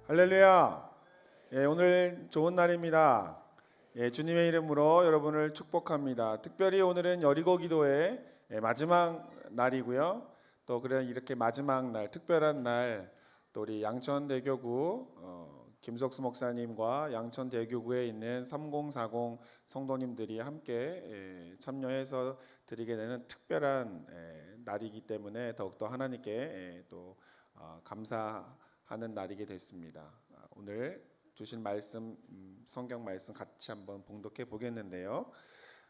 할렐루야. 오늘 좋은 날입니다. 주님의 이름으로 여러분을 축복합니다. 특별히 오늘은 여리고 기도의 마지막 날이고요. 또 그래 이렇게 마지막 날, 특별한 날, 또 우리 양천대교구 김석수 목사님과 양천대교구에 있는 3040 성도님들이 함께 참여해서 드리게 되는 특별한 날이기 때문에 더욱더 하나님께 또 감사하는 날이게 됐습니다. 오늘 주신 말씀, 성경 말씀 같이 한번 봉독해 보겠는데요.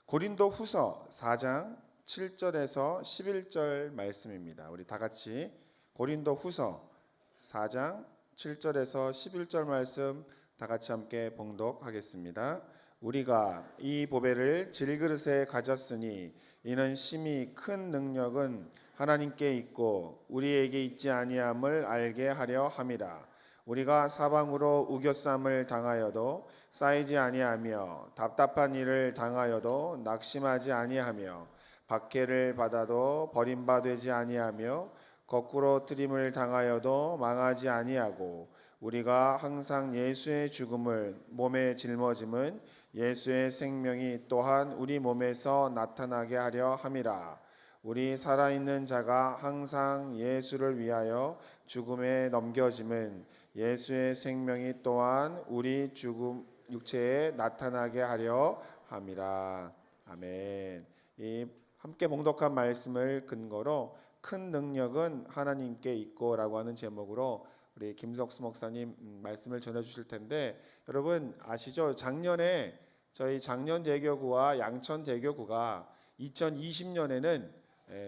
고린도 후서 4장 7절에서 11절 말씀입니다. 우리 다 같이 고린도 후서 4장 7절에서 11절 말씀 다 같이 함께 봉독하겠습니다. 우리가 이 보배를 질그릇에 가졌으니 이는 심히 큰 능력은 하나님께 있고 우리에게 있지 아니함을 알게 하려 함이라. 우리가 사방으로 우겨쌈을 당하여도 쌓이지 아니하며 답답한 일을 당하여도 낙심하지 아니하며 박해를 받아도 버림받지 아니하며 거꾸로 트림을 당하여도 망하지 아니하고 우리가 항상 예수의 죽음을 몸에 짊어짐은 예수의 생명이 또한 우리 몸에서 나타나게 하려 함이라. 우리 살아있는 자가 항상 예수를 위하여 죽음에 넘겨짐은 예수의 생명이 또한 우리 죽음 육체에 나타나게 하려 함이라. 아멘. 이 함께 봉독한 말씀을 근거로 큰 능력은 하나님께 있고라고 하는 제목으로 우리 김석수 목사님 말씀을 전해주실 텐데, 여러분 아시죠? 작년에 저희 장년대교구와 양천대교구가 2020년에는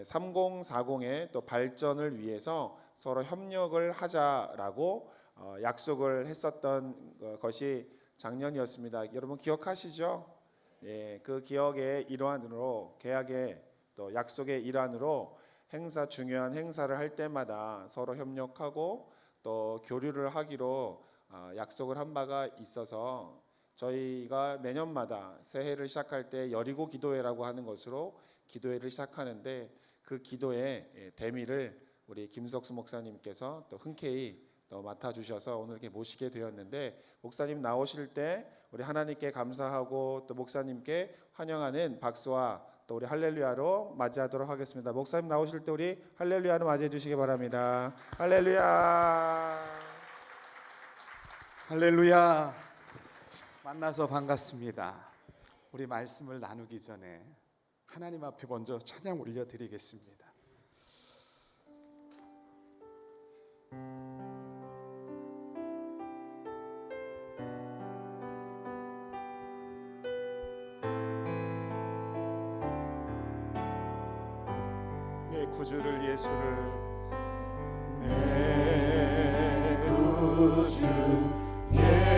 3040의 또 발전을 위해서 서로 협력을 하자라고 약속을 했었던 것이 작년이었습니다. 여러분 기억하시죠? 그 기억의 일환으로, 계약의 또 약속의 일환으로 중요한 행사를 할 때마다 서로 협력하고 또 교류를 하기로 약속을 한 바가 있어서 저희가 매년마다 새해를 시작할 때 여리고 기도회라고 하는 것으로 기도회를 시작하는데, 그 기도의 대미를 우리 김석수 목사님께서 또 흔쾌히 또 맡아주셔서 오늘 이렇게 모시게 되었는데, 목사님 나오실 때 우리 하나님께 감사하고 또 목사님께 환영하는 박수와 또 우리 할렐루야로 맞이하도록 하겠습니다. 목사님 나오실 때 우리 할렐루야로 맞이해 주시기 바랍니다. 할렐루야. 할렐루야. 만나서 반갑습니다. 우리 말씀을 나누기 전에 하나님 앞에 먼저 찬양 올려드리겠습니다. 내 구주를 예수를 내 구주 예수를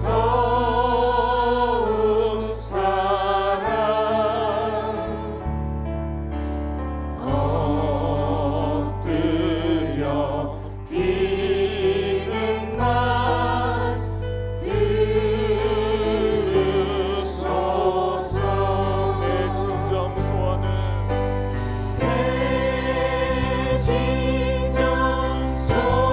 더욱 사랑 엎드려 비는 말 들으소서. 내 진정 소원은 내 진정 소원은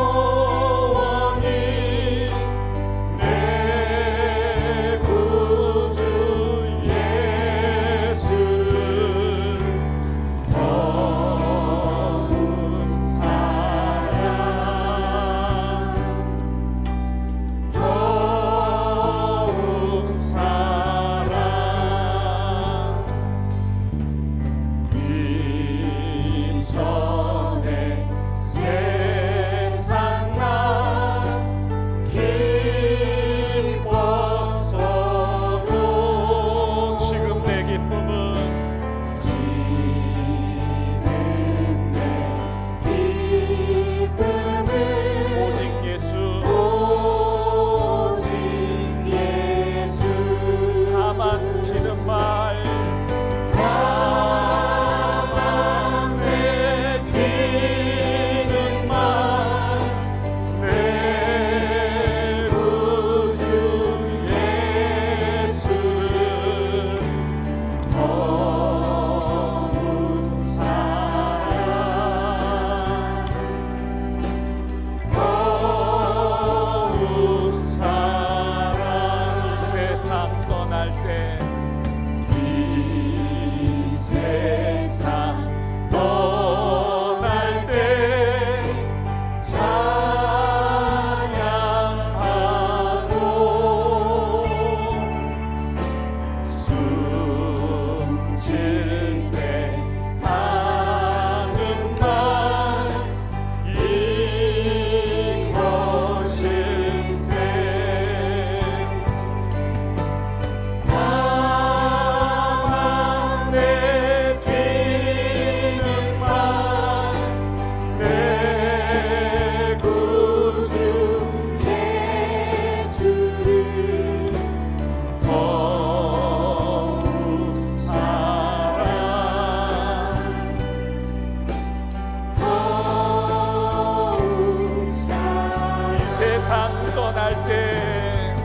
떠날 때,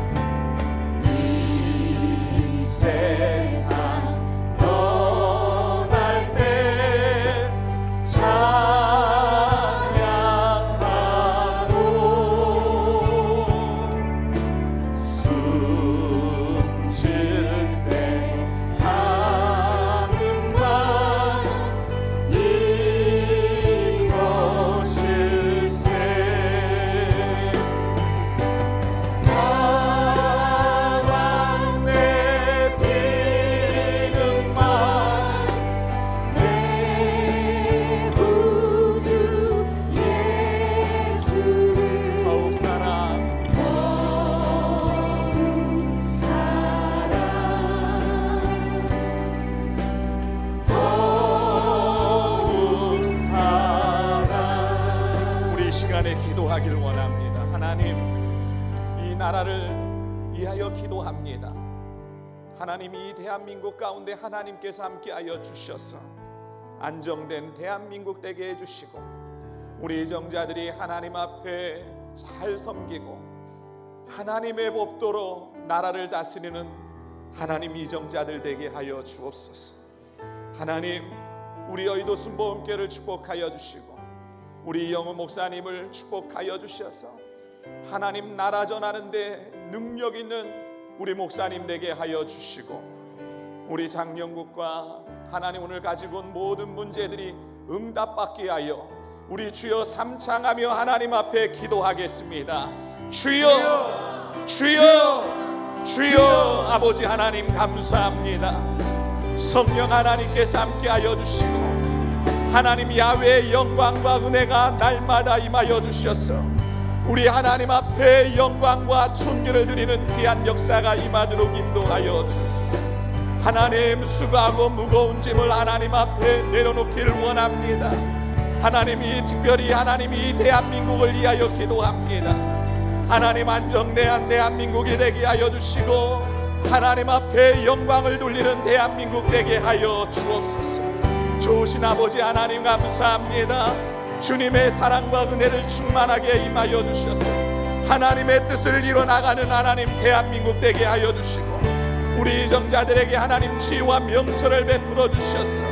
이 세상 떠날 때 찬양하고 숨질 때 하는 말 이것일세. 바람 내비는 말 내 구주 예수를 더욱 사랑, 더욱 사랑. 우리 이 시간에 기도하기를 원합니다. 하나님, 이 나라를 위하여 기도합니다. 하나님, 이 대한민국 가운데 하나님께서 함께하여 주셔서 안정된 대한민국 되게 해주시고, 우리 정자들이 하나님 앞에 잘 섬기고 하나님의 법도로 나라를 다스리는 하나님 이정자들 되게 하여 주옵소서. 하나님, 우리 여의도 순복음교회를 축복하여 주시고 우리 영호 목사님을 축복하여 주셔서 하나님 나라 전하는데 능력 있는 우리 목사님 되게 하여 주시고, 우리 장영국과 하나님 오늘 가지고 온 모든 문제들이 응답받게 하여 우리 주여 삼창하며 하나님 앞에 기도하겠습니다. 주여, 주여, 주여. 아버지 하나님 감사합니다. 성령 하나님께서 함께하여 주시고 하나님 야훼의 영광과 은혜가 날마다 임하여 주셔서 우리 하나님 앞에 영광과 존귀를 드리는 귀한 역사가 임하도록 인도하여 주시옵소서. 하나님, 수고하고 무거운 짐을 하나님 앞에 내려놓기를 원합니다. 하나님이 특별히 하나님이 대한민국을 위하여 기도합니다. 하나님, 안정된 대한민국이 되게 하여 주시고 하나님 앞에 영광을 돌리는 대한민국 되게 하여 주옵소서. 좋으신 아버지 하나님 감사합니다. 주님의 사랑과 은혜를 충만하게 임하여 주셔서 하나님의 뜻을 이뤄나가는 하나님 대한민국 되게 하여 주시고, 우리 정자들에게 하나님 지혜와 명철을 베풀어 주셔서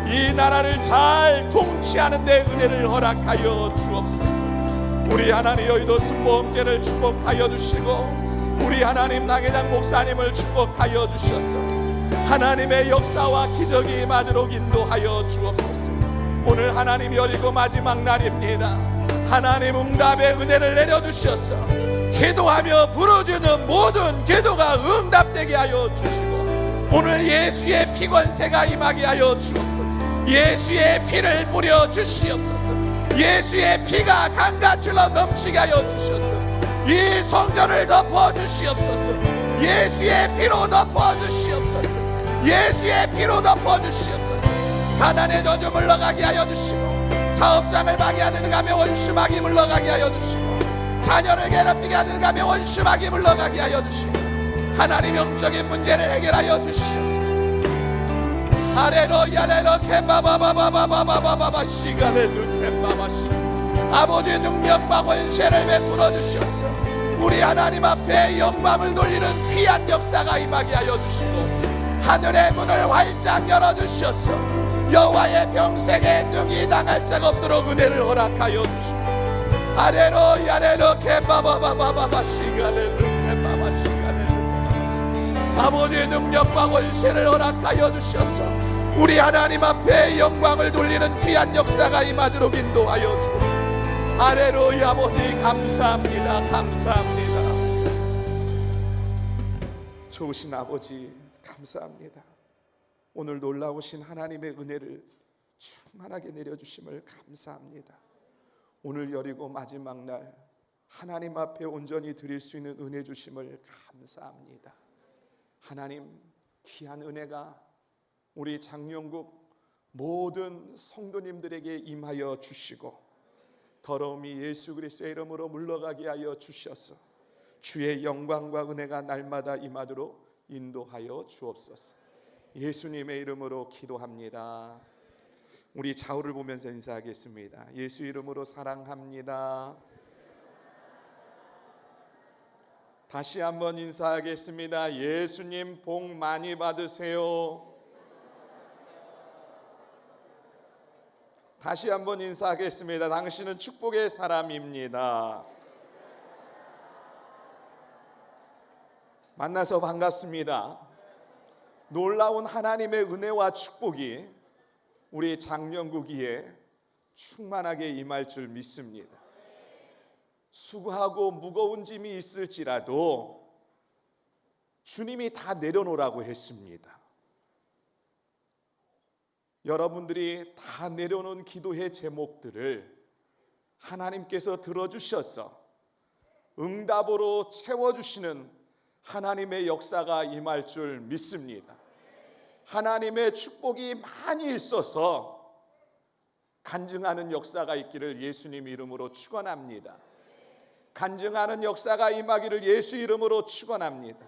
이 나라를 잘 통치하는 데 은혜를 허락하여 주옵소서. 우리 하나님 여의도 순복음교회를 축복하여 주시고 우리 하나님 당회장 목사님을 축복하여 주셔서 하나님의 역사와 기적이 임하도록 인도하여 주옵소서. 오늘 하나님 여리고 마지막 날입니다. 하나님 응답의 은혜를 내려주셔서 기도하며 부르짖는 모든 기도가 응답되게 하여 주시고, 오늘 예수의 피권세가 임하게 하여 주옵소서. 예수의 피를 뿌려 주시옵소서. 예수의 피가 강같이 흘러 넘치게 하여 주셔서 이 성전을 덮어 주시옵소서. 예수의 피로 덮어 주시옵소서. 예수의 피로 덮어 주시옵소서. 가난의 저주 물러가게 하여 주시고 사업장을 방해하는 감에 원수마귀 물러가게 하여 주시고 자녀를 괴롭히게 하는 감에 원수마귀 물러가게 하여 주시고 하나님 영적인 문제를 해결하여 주시옵소서. 하레로야 레로케 바바바바바바바바바 시가레루 캔바바시. 아버지 능력과 권세를 베풀어 주셔서 우리 하나님 앞에 영광을 돌리는 귀한 역사가 임하게 하여 주시고 하늘의 문을 활짝 열어 주셔서 여호와의 병생에 능히 당할 자가 없도록 은혜를 허락하여 주시고 하레로야 레로케 바바바바바바 시가레루 캔바바 시가레루. 아버지의 능력과 권세를 허락하여 주셔서 우리 하나님 앞에 영광을 돌리는 귀한 역사가 임하도록 인도하여 주옵소서. 할렐루야. 아버지 감사합니다. 감사합니다. 좋으신 아버지 감사합니다. 오늘 놀라우신 하나님의 은혜를 충만하게 내려주심을 감사합니다. 오늘 여리고 마지막 날 하나님 앞에 온전히 드릴 수 있는 은혜 주심을 감사합니다. 하나님, 귀한 은혜가 우리 장영국 모든 성도님들에게 임하여 주시고 더러움이 예수 그리스도의 이름으로 물러가게 하여 주셔서 주의 영광과 은혜가 날마다 임하도록 인도하여 주옵소서. 예수님의 이름으로 기도합니다. 우리 좌우를 보면서 인사하겠습니다. 예수 이름으로 사랑합니다. 다시 한번 인사하겠습니다. 예수님 복 많이 받으세요. 다시 한번 인사하겠습니다. 당신은 축복의 사람입니다. 만나서 반갑습니다. 놀라운 하나님의 은혜와 축복이 우리 장년구기에 충만하게 임할 줄 믿습니다. 수고하고 무거운 짐이 있을지라도 주님이 다 내려놓으라고 했습니다. 여러분들이 다 내려놓은 기도의 제목들을 하나님께서 들어주셔서 응답으로 채워주시는 하나님의 역사가 임할 줄 믿습니다. 하나님의 축복이 많이 있어서 간증하는 역사가 있기를 예수님 이름으로 축원합니다. 간증하는 역사가 임하기를 예수 이름으로 축원합니다.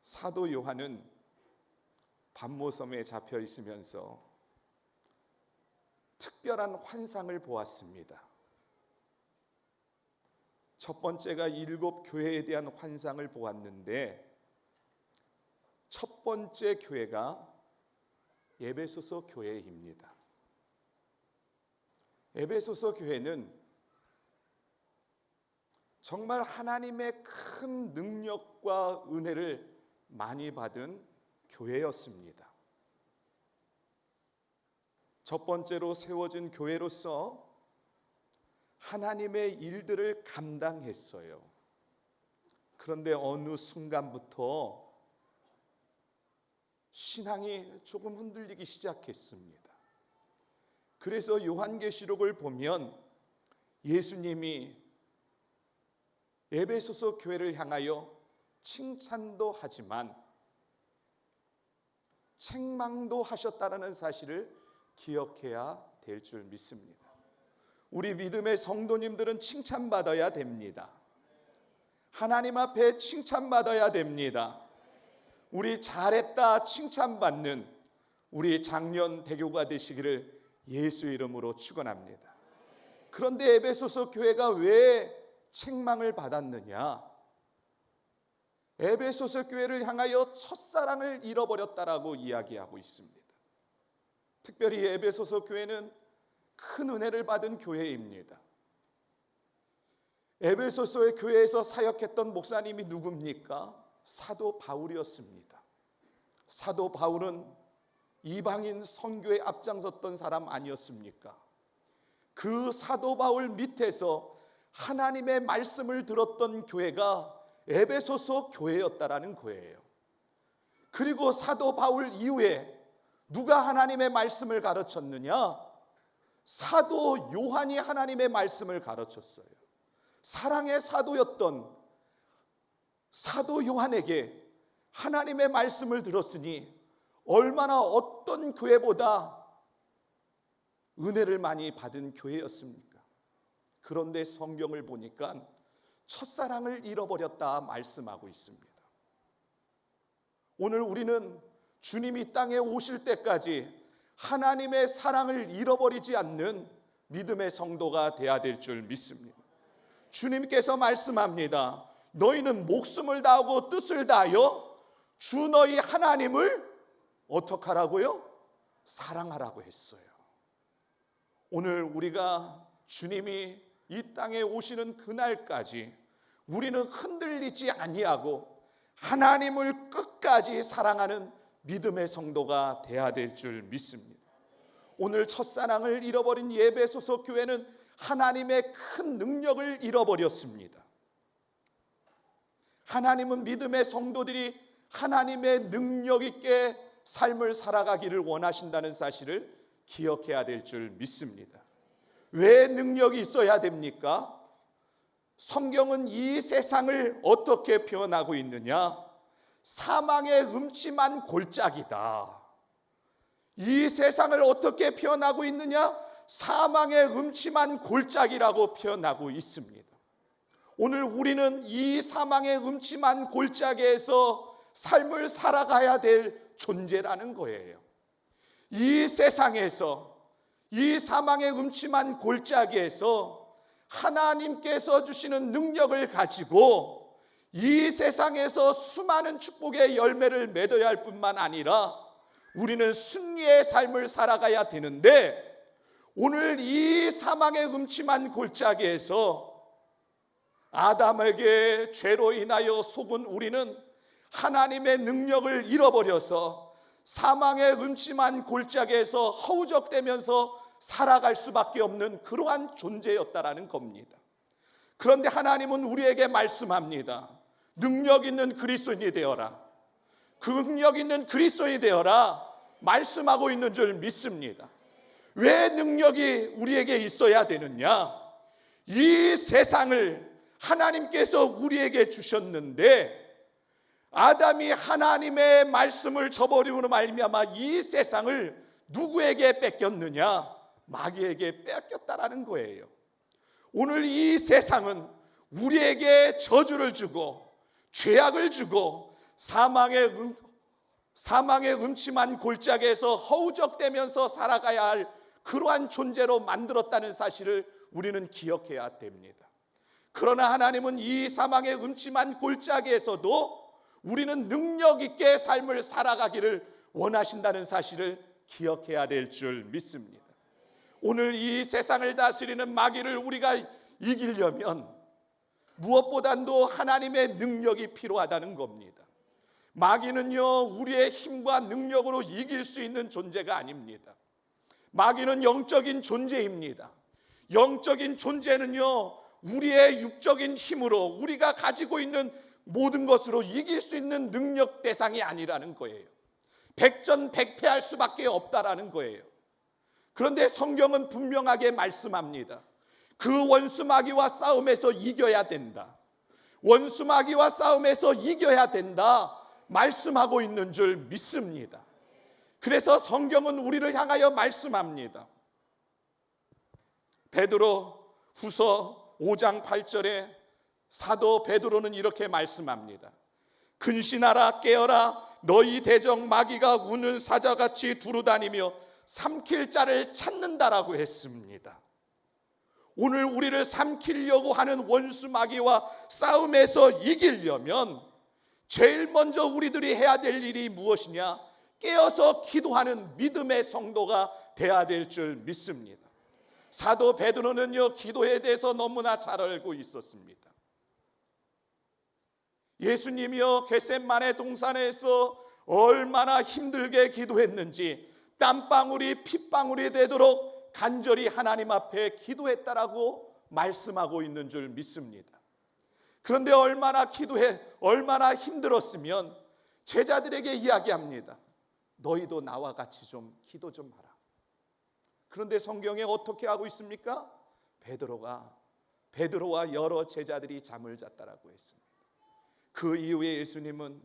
사도 요한은 반모섬에 잡혀 있으면서 특별한 환상을 보았습니다. 첫 번째가 7 교회에 대한 환상을 보았는데, 첫 번째 교회가 에베소서 교회입니다. 에베소서 교회는 정말 하나님의 큰 능력과 은혜를 많이 받은 교회였습니다. 첫 번째로 세워진 교회로서 하나님의 일들을 감당했어요. 그런데 어느 순간부터 신앙이 조금 흔들리기 시작했습니다. 그래서 요한계시록을 보면 예수님이 에베소서 교회를 향하여 칭찬도 하지만 책망도 하셨다는 사실을 기억해야 될 줄 믿습니다. 우리 믿음의 성도님들은 칭찬받아야 됩니다. 하나님 앞에 칭찬받아야 됩니다. 우리 잘했다 칭찬받는 우리 장년 대교가 되시기를 예수 이름으로 축원합니다. 그런데 에베소서 교회가 왜 책망을 받았느냐? 에베소서 교회를 향하여 첫사랑을 잃어버렸다라고 이야기하고 있습니다. 특별히 에베소서 교회는 큰 은혜를 받은 교회입니다. 에베소서의 교회에서 사역했던 목사님이 누굽니까? 사도 바울이었습니다. 사도 바울은 이방인 선교에 앞장섰던 사람 아니었습니까? 그 사도 바울 밑에서 하나님의 말씀을 들었던 교회가 에베소서 교회였다라는 거예요. 그리고 사도 바울 이후에 누가 하나님의 말씀을 가르쳤느냐? 사도 요한이 하나님의 말씀을 가르쳤어요. 사랑의 사도였던 사도 요한에게 하나님의 말씀을 들었으니 얼마나 어떤 교회보다 은혜를 많이 받은 교회였습니까? 그런데 성경을 보니까 첫사랑을 잃어버렸다 말씀하고 있습니다. 오늘 우리는 주님이 땅에 오실 때까지 하나님의 사랑을 잃어버리지 않는 믿음의 성도가 되어야 될 줄 믿습니다. 주님께서 말씀합니다. 너희는 목숨을 다하고 뜻을 다하여 주 너희 하나님을 어떻게 하라고요? 사랑하라고 했어요. 오늘 우리가 주님이 이 땅에 오시는 그날까지 우리는 흔들리지 아니하고 하나님을 끝까지 사랑하는 믿음의 성도가 되어야 될 줄 믿습니다. 오늘 첫사랑을 잃어버린 에베소서 교회는 하나님의 큰 능력을 잃어버렸습니다. 하나님은 믿음의 성도들이 하나님의 능력 있게 삶을 살아가기를 원하신다는 사실을 기억해야 될 줄 믿습니다. 왜 능력이 있어야 됩니까? 성경은 이 세상을 어떻게 표현하고 있느냐? 사망의 음침한 골짜기다. 이 세상을 어떻게 표현하고 있느냐? 사망의 음침한 골짜기라고 표현하고 있습니다. 오늘 우리는 이 사망의 음침한 골짜기에서 삶을 살아가야 될 존재라는 거예요. 이 세상에서 이 사망의 음침한 골짜기에서 하나님께서 주시는 능력을 가지고 이 세상에서 수많은 축복의 열매를 맺어야 할 뿐만 아니라 우리는 승리의 삶을 살아가야 되는데, 오늘 이 사망의 음침한 골짜기에서 아담에게 죄로 인하여 속은 우리는 하나님의 능력을 잃어버려서 사망의 음침한 골짜기에서 허우적대면서 살아갈 수밖에 없는 그러한 존재였다라는 겁니다. 그런데 하나님은 우리에게 말씀합니다. 능력 있는 그리스도인이 되어라. 그 능력 있는 그리스도인이 되어라 말씀하고 있는 줄 믿습니다. 왜 능력이 우리에게 있어야 되느냐? 이 세상을 하나님께서 우리에게 주셨는데 아담이 하나님의 말씀을 저버림으로 말미암아 이 세상을 누구에게 뺏겼느냐? 마귀에게 뺏겼다라는 거예요. 오늘 이 세상은 우리에게 저주를 주고 죄악을 주고 사망의 음침한 골짜기에서 허우적대면서 살아가야 할 그러한 존재로 만들었다는 사실을 우리는 기억해야 됩니다. 그러나 하나님은 이 사망의 음침한 골짜기에서도 우리는 능력 있게 삶을 살아가기를 원하신다는 사실을 기억해야 될 줄 믿습니다. 오늘 이 세상을 다스리는 마귀를 우리가 이기려면 무엇보다도 하나님의 능력이 필요하다는 겁니다. 마귀는요, 우리의 힘과 능력으로 이길 수 있는 존재가 아닙니다. 마귀는 영적인 존재입니다. 영적인 존재는요, 우리의 육적인 힘으로 우리가 가지고 있는 모든 것으로 이길 수 있는 능력 대상이 아니라는 거예요. 백전백패할 수밖에 없다라는 거예요. 그런데 성경은 분명하게 말씀합니다. 그 원수 마귀와 싸움에서 이겨야 된다. 원수 마귀와 싸움에서 이겨야 된다 말씀하고 있는 줄 믿습니다. 그래서 성경은 우리를 향하여 말씀합니다. 베드로 후서 5장 8절에 사도 베드로는 이렇게 말씀합니다. 근신하라 깨어라 너희 대적 마귀가 우는 사자같이 두루다니며 삼킬 자를 찾는다라고 했습니다. 오늘 우리를 삼키려고 하는 원수 마귀와 싸움에서 이기려면 제일 먼저 우리들이 해야 될 일이 무엇이냐? 깨어서 기도하는 믿음의 성도가 돼야 될 줄 믿습니다. 사도 베드로는요, 기도에 대해서 너무나 잘 알고 있었습니다. 예수님이요, 겟세마네 동산에서 얼마나 힘들게 기도했는지 땀방울이 핏방울이 되도록 간절히 하나님 앞에 기도했다라고 말씀하고 있는 줄 믿습니다. 그런데 얼마나 힘들었으면 제자들에게 이야기합니다. 너희도 나와 같이 좀 기도 좀 하라. 그런데 성경에 어떻게 하고 있습니까? 베드로와 여러 제자들이 잠을 잤다라고 했습니다. 그 이후에 예수님은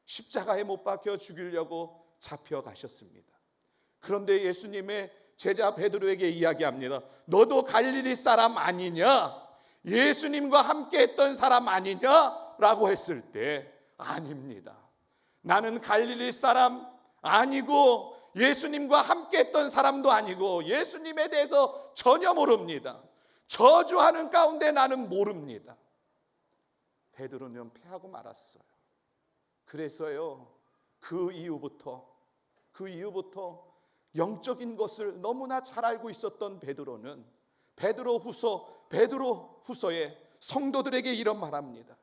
십자가에 못 박혀 죽이려고 잡혀가셨습니다. 그런데 예수님의 제자 베드로에게 이야기합니다. 너도 갈릴리 사람 아니냐? 예수님과 함께 했던 사람 아니냐? 라고 했을 때 아닙니다. 나는 갈릴리 사람 아니고 예수님과 함께 했던 사람도 아니고 예수님에 대해서 전혀 모릅니다. 저주하는 가운데 나는 모릅니다. 베드로는 패하고 말았어요. 그래서요, 그 이후부터 영적인 것을 너무나 잘 알고 있었던 베드로는 베드로 후서에 성도들에게 이런 말합니다.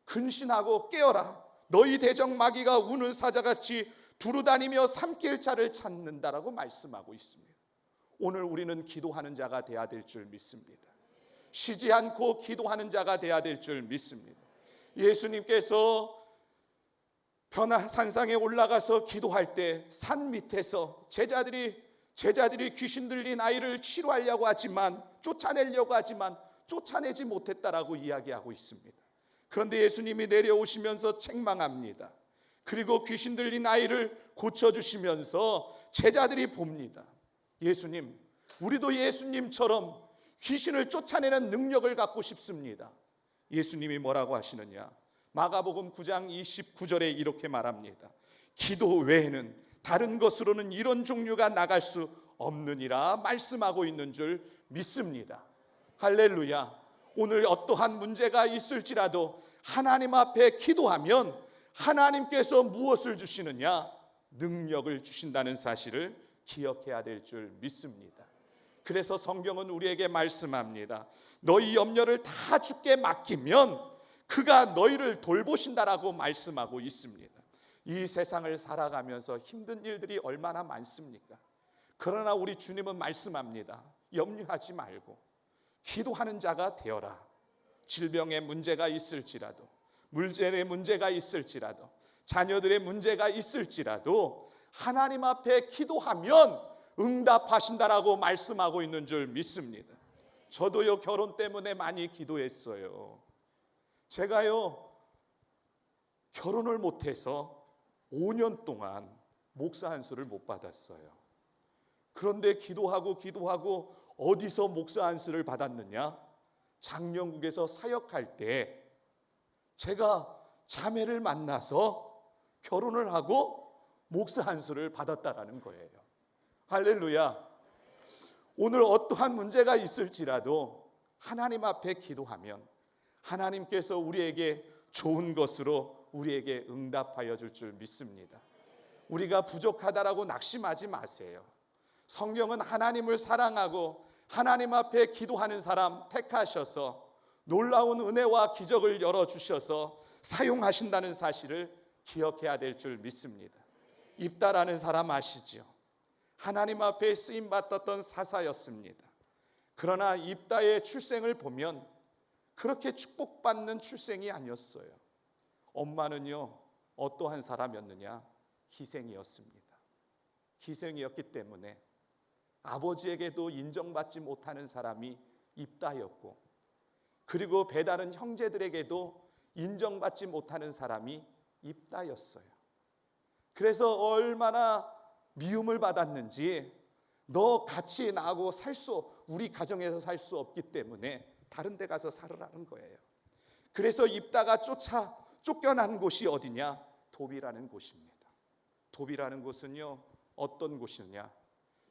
근신하고 깨어라. 너희 대적 마귀가 우는 사자같이 두루다니며 삼킬 자를 찾는다라고 말씀하고 있습니다. 오늘 우리는 기도하는 자가 돼야 될 줄 믿습니다. 쉬지 않고 기도하는 자가 돼야 될 줄 믿습니다. 예수님께서 변화산상에 올라가서 기도할 때 산 밑에서 제자들이 귀신 들린 아이를 치료하려고 하지만 쫓아내려고 하지만 쫓아내지 못했다라고 이야기하고 있습니다. 그런데 예수님이 내려오시면서 책망합니다. 그리고 귀신 들린 아이를 고쳐주시면서 제자들이 봅니다. 예수님, 우리도 예수님처럼 귀신을 쫓아내는 능력을 갖고 싶습니다. 예수님이 뭐라고 하시느냐? 마가복음 9장 29절에 이렇게 말합니다. 기도 외에는 다른 것으로는 이런 종류가 나갈 수 없느니라 말씀하고 있는 줄 믿습니다. 할렐루야. 오늘 어떠한 문제가 있을지라도 하나님 앞에 기도하면 하나님께서 무엇을 주시느냐? 능력을 주신다는 사실을 기억해야 될 줄 믿습니다. 그래서 성경은 우리에게 말씀합니다. 너희 염려를 다 주께 맡기면 그가 너희를 돌보신다라고 말씀하고 있습니다. 이 세상을 살아가면서 힘든 일들이 얼마나 많습니까? 그러나 우리 주님은 말씀합니다. 염려하지 말고 기도하는 자가 되어라. 질병의 문제가 있을지라도, 물질의 문제가 있을지라도, 자녀들의 문제가 있을지라도 하나님 앞에 기도하면 응답하신다라고 말씀하고 있는 줄 믿습니다. 저도요, 결혼 때문에 많이 기도했어요. 제가요, 결혼을 못해서 5년 동안 목사 한 수를 못 받았어요. 그런데 기도하고 어디서 목사 한 수를 받았느냐? 장영국에서 사역할 때 제가 자매를 만나서 결혼을 하고 목사 한 수를 받았다라는 거예요. 할렐루야. 오늘 어떠한 문제가 있을지라도 하나님 앞에 기도하면 하나님께서 우리에게 좋은 것으로 우리에게 응답하여 줄 줄 믿습니다. 우리가 부족하다라고 낙심하지 마세요. 성경은 하나님을 사랑하고 하나님 앞에 기도하는 사람 택하셔서 놀라운 은혜와 기적을 열어주셔서 사용하신다는 사실을 기억해야 될 줄 믿습니다. 입다라는 사람 아시죠? 하나님 앞에 쓰임받았던 사사였습니다. 그러나 입다의 출생을 보면 그렇게 축복받는 출생이 아니었어요. 엄마는요, 어떠한 사람이었느냐? 희생이었습니다. 희생이었기 때문에 아버지에게도 인정받지 못하는 사람이 입다였고, 그리고 배다른 형제들에게도 인정받지 못하는 사람이 입다였어요. 그래서 얼마나 미움을 받았는지, 너 같이 나하고 우리 가정에서 살 수 없기 때문에 다른 데 가서 살으라는 거예요. 그래서 입다가 쫓겨난 곳이 어디냐? 도비라는 곳입니다. 도비라는 곳은요, 어떤 곳이냐?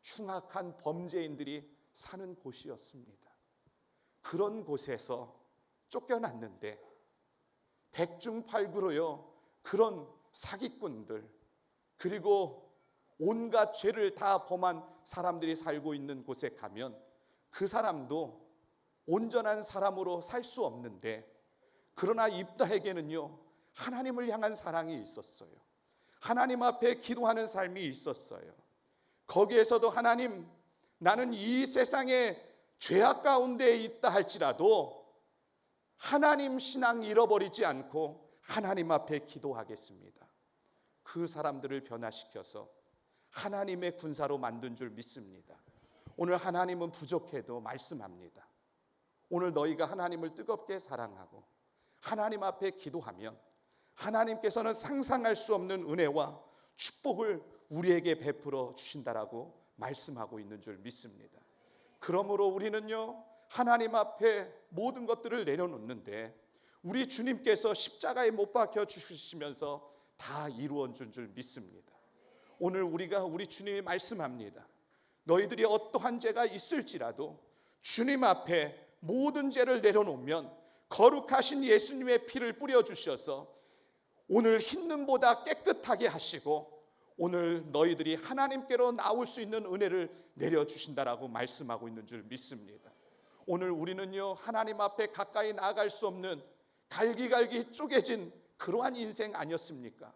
흉악한 범죄인들이 사는 곳이었습니다. 그런 곳에서 쫓겨났는데 백중팔구로요, 그런 사기꾼들, 그리고 온갖 죄를 다 범한 사람들이 살고 있는 곳에 가면 그 사람도 온전한 사람으로 살 수 없는데, 그러나 입다에게는요, 하나님을 향한 사랑이 있었어요. 하나님 앞에 기도하는 삶이 있었어요. 거기에서도 하나님, 나는 이 세상에 죄악 가운데 있다 할지라도 하나님 신앙 잃어버리지 않고 하나님 앞에 기도하겠습니다. 그 사람들을 변화시켜서 하나님의 군사로 만든 줄 믿습니다. 오늘 하나님은 부족해도 말씀합니다. 오늘 너희가 하나님을 뜨겁게 사랑하고 하나님 앞에 기도하면 하나님께서는 상상할 수 없는 은혜와 축복을 우리에게 베풀어 주신다라고 말씀하고 있는 줄 믿습니다. 그러므로 우리는요, 하나님 앞에 모든 것들을 내려놓는데 우리 주님께서 십자가에 못 박혀 주시면서 다 이루어 준 줄 믿습니다. 오늘 우리 주님이 말씀합니다. 너희들이 어떠한 죄가 있을지라도 주님 앞에 모든 죄를 내려놓으면 거룩하신 예수님의 피를 뿌려주셔서 오늘 흰눈보다 깨끗하게 하시고 오늘 너희들이 하나님께로 나올 수 있는 은혜를 내려주신다라고 말씀하고 있는 줄 믿습니다. 오늘 우리는요, 하나님 앞에 가까이 나아갈 수 없는 갈기갈기 쪼개진 그러한 인생 아니었습니까?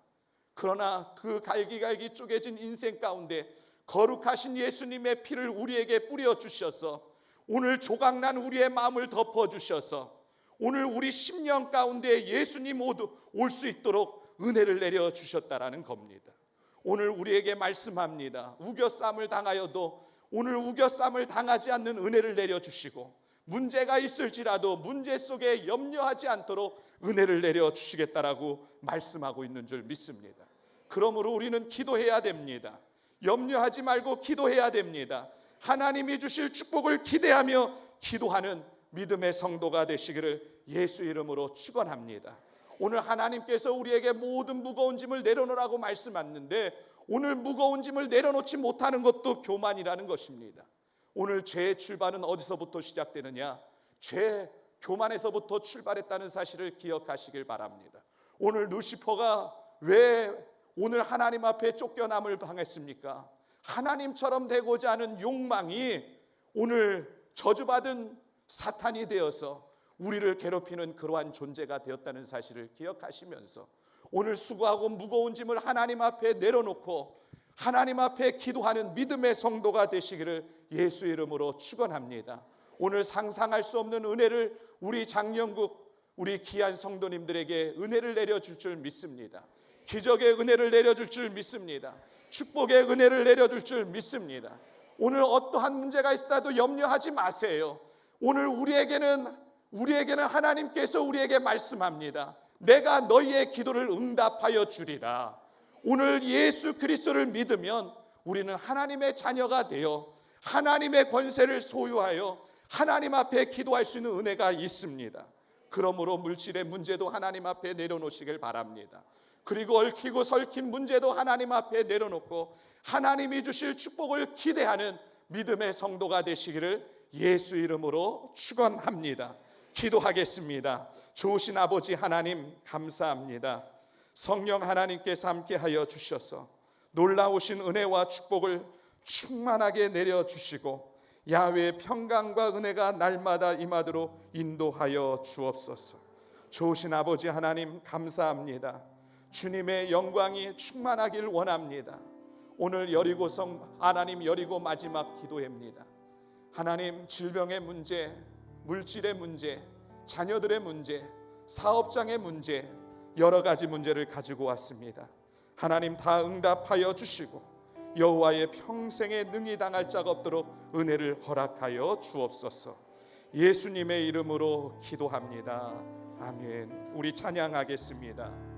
그러나 그 갈기갈기 쪼개진 인생 가운데 거룩하신 예수님의 피를 우리에게 뿌려주셔서 오늘 조각난 우리의 마음을 덮어주셔서 오늘 우리 심령 가운데 예수님 모두 올 수 있도록 은혜를 내려주셨다라는 겁니다. 오늘 우리에게 말씀합니다. 우겨쌈을 당하여도 오늘 우겨쌈을 당하지 않는 은혜를 내려주시고 문제가 있을지라도 문제 속에 염려하지 않도록 은혜를 내려주시겠다라고 말씀하고 있는 줄 믿습니다. 그러므로 우리는 기도해야 됩니다. 염려하지 말고 기도해야 됩니다. 하나님이 주실 축복을 기대하며 기도하는 믿음의 성도가 되시기를 예수 이름으로 축원합니다. 오늘 하나님께서 우리에게 모든 무거운 짐을 내려놓으라고 말씀하셨는데 오늘 무거운 짐을 내려놓지 못하는 것도 교만이라는 것입니다. 오늘 죄의 출발은 어디서부터 시작되느냐? 죄 교만에서부터 출발했다는 사실을 기억하시길 바랍니다. 오늘 루시퍼가 왜 오늘 하나님 앞에 쫓겨남을 당했습니까? 하나님처럼 되고자 하는 욕망이 오늘 저주받은 사탄이 되어서 우리를 괴롭히는 그러한 존재가 되었다는 사실을 기억하시면서 오늘 수고하고 무거운 짐을 하나님 앞에 내려놓고 하나님 앞에 기도하는 믿음의 성도가 되시기를 예수 이름으로 축원합니다. 오늘 상상할 수 없는 은혜를 우리 장영국 우리 귀한 성도님들에게 은혜를 내려줄 줄 믿습니다. 기적의 은혜를 내려줄 줄 믿습니다. 축복의 은혜를 내려줄 줄 믿습니다. 오늘 어떠한 문제가 있어도 염려하지 마세요. 오늘 우리에게는 하나님께서 우리에게 말씀합니다. 내가 너희의 기도를 응답하여 주리라. 오늘 예수 그리스도를 믿으면 우리는 하나님의 자녀가 되어 하나님의 권세를 소유하여 하나님 앞에 기도할 수 있는 은혜가 있습니다. 그러므로 물질의 문제도 하나님 앞에 내려놓으시길 바랍니다. 그리고 얽히고 설킨 문제도 하나님 앞에 내려놓고 하나님이 주실 축복을 기대하는 믿음의 성도가 되시기를 예수 이름으로 축원합니다. 기도하겠습니다. 좋으신 아버지 하나님 감사합니다. 성령 하나님께서 함께하여 주셔서 놀라우신 은혜와 축복을 충만하게 내려주시고 야훼의 평강과 은혜가 날마다 임하도록 인도하여 주옵소서. 좋으신 아버지 하나님 감사합니다. 주님의 영광이 충만하길 원합니다. 오늘 여리고성 하나님 여리고 마지막 기도회입니다. 하나님 질병의 문제, 물질의 문제, 자녀들의 문제, 사업장의 문제, 여러 가지 문제를 가지고 왔습니다. 하나님 다 응답하여 주시고 여호와의 평생에 능히 당할 자가 없도록 은혜를 허락하여 주옵소서. 예수님의 이름으로 기도합니다. 아멘. 우리 찬양하겠습니다.